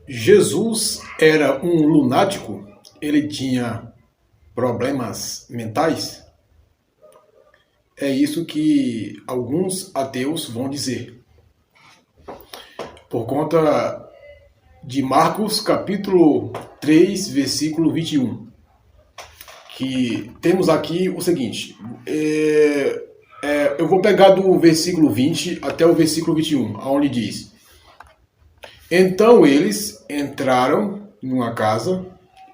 Jesus era um lunático? Ele tinha problemas mentais? É isso que alguns ateus vão dizer. Por conta de Marcos capítulo 3, versículo 21. Que temos aqui o seguinte. Eu vou pegar do versículo 20 até o versículo 21, onde diz: Então eles entraram numa casa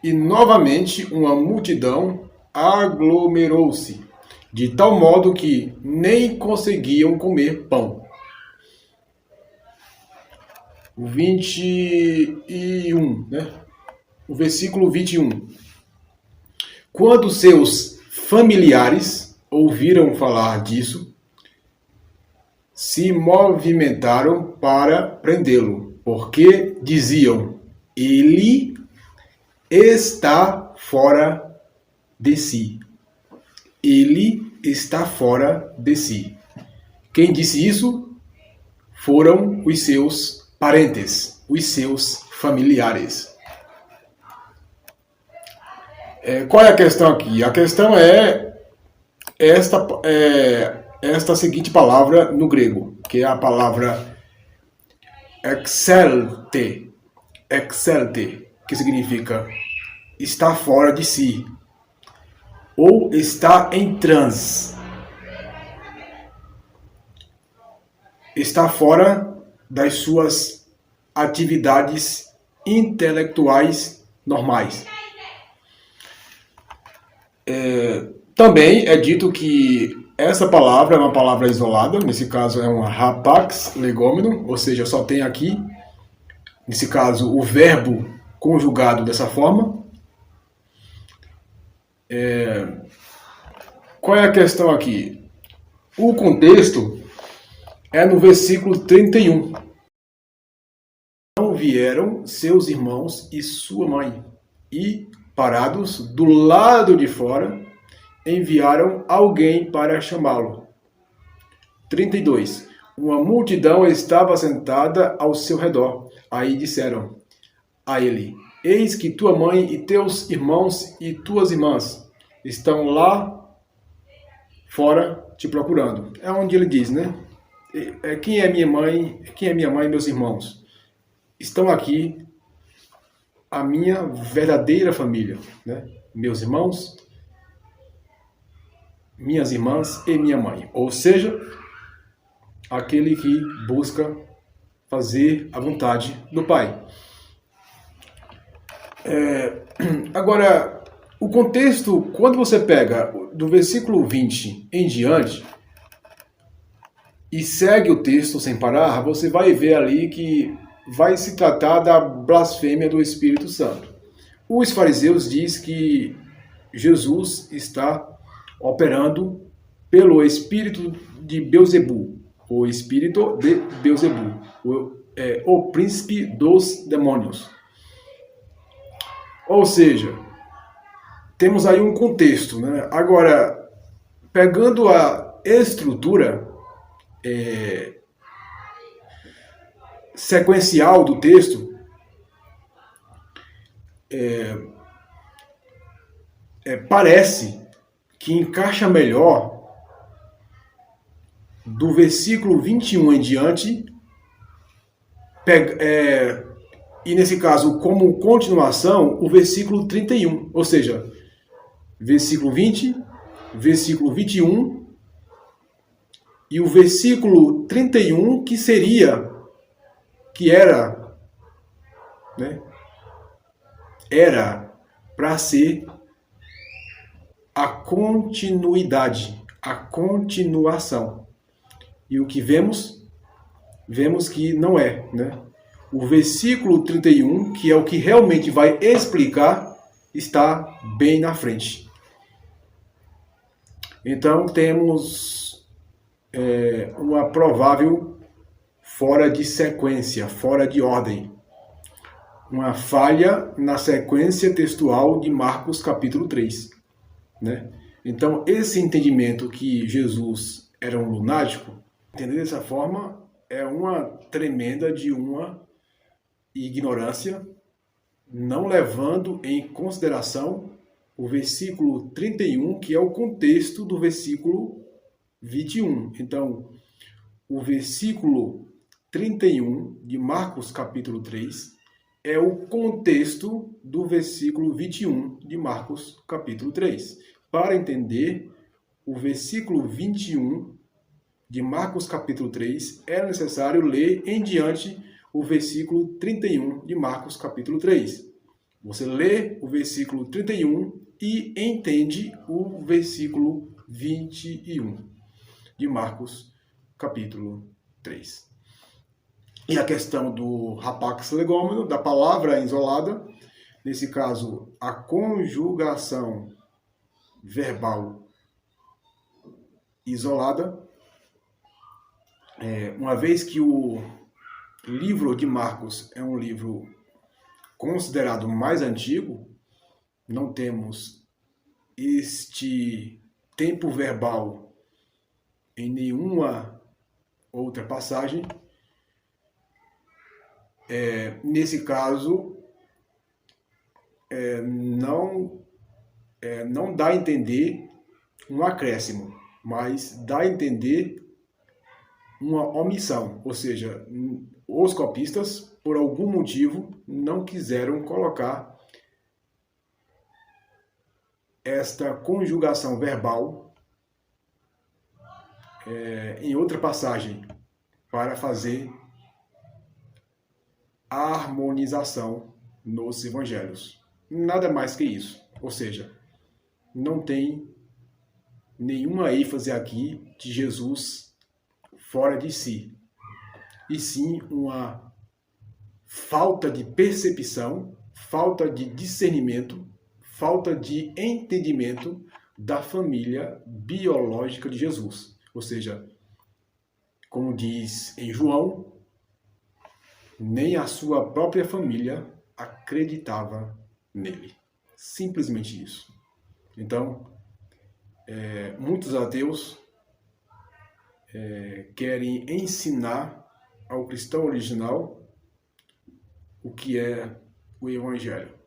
e novamente uma multidão aglomerou-se, de tal modo que nem conseguiam comer pão. O 21, né? O versículo 21. Quando seus familiares ouviram falar disso, se movimentaram para prendê-lo, porque diziam: ele está fora de si. Ele está fora de si. Quem disse isso foram os seus parentes, os seus familiares. Qual é a questão aqui? A questão é esta seguinte palavra no grego, que é a palavra exelte, que significa estar fora de si, ou estar em transe, estar fora das suas atividades intelectuais normais. Também é dito que essa palavra é uma palavra isolada, nesse caso é um rapax legômeno, ou seja, só tem aqui, nesse caso, o verbo conjugado dessa forma. Qual é a questão aqui? O contexto é no versículo 31. Então vieram seus irmãos e sua mãe, e, parados do lado de fora, enviaram alguém para chamá-lo. 32. Uma multidão estava sentada ao seu redor. Aí disseram a ele: Eis que tua mãe e teus irmãos e tuas irmãs estão lá fora te procurando. É onde ele diz, né? Quem é minha mãe e meus irmãos? Estão aqui a minha verdadeira família, né? Meus irmãos, minhas irmãs e minha mãe. Ou seja, aquele que busca fazer a vontade do Pai. Agora, o contexto, quando você pega do versículo 20 em diante e segue o texto sem parar, você vai ver ali que vai se tratar da blasfêmia do Espírito Santo. Os fariseus dizem que Jesus está operando pelo espírito de Beelzebul, o espírito de Beelzebul, o príncipe dos demônios. Ou seja, temos aí um contexto, né? Agora, pegando a estrutura sequencial do texto, parece que encaixa melhor do versículo 21 em diante, e nesse caso, como continuação, o versículo 31, ou seja, versículo 20, versículo 21 e o versículo 31, que era, né? Era para ser a continuidade, a continuação. E o que vemos? Vemos que não é, né? O versículo 31, que é o que realmente vai explicar, está bem na frente. Então temos uma provável fora de sequência, fora de ordem. Uma falha na sequência textual de Marcos capítulo 3. Né? Então, esse entendimento que Jesus era um lunático, entender dessa forma, é uma tremenda de uma e ignorância, não levando em consideração o versículo 31, que é o contexto do versículo 21. Então, o versículo 31 de Marcos capítulo 3 é o contexto do versículo 21 de Marcos capítulo 3. Para entender o versículo 21 de Marcos capítulo 3, é necessário ler em diante o versículo 31 de Marcos capítulo 3. Você lê o versículo 31 e entende o versículo 21 de Marcos capítulo 3. E a questão do rapax legômeno, da palavra isolada, nesse caso, a conjugação verbal isolada, uma vez que o livro de Marcos é um livro considerado mais antigo, não temos este tempo verbal em nenhuma outra passagem. Nesse caso, não dá a entender um acréscimo, mas dá a entender uma omissão, ou seja, os copistas, por algum motivo, não quiseram colocar esta conjugação verbal em outra passagem para fazer a harmonização nos evangelhos. Nada mais que isso. Ou seja, não tem nenhuma ênfase aqui de Jesus fora de si, e sim uma falta de percepção, falta de discernimento, falta de entendimento da família biológica de Jesus. Ou seja, como diz em João, nem a sua própria família acreditava nele. Simplesmente isso. Então, muitos ateus querem ensinar ao cristão original o que é o Evangelho.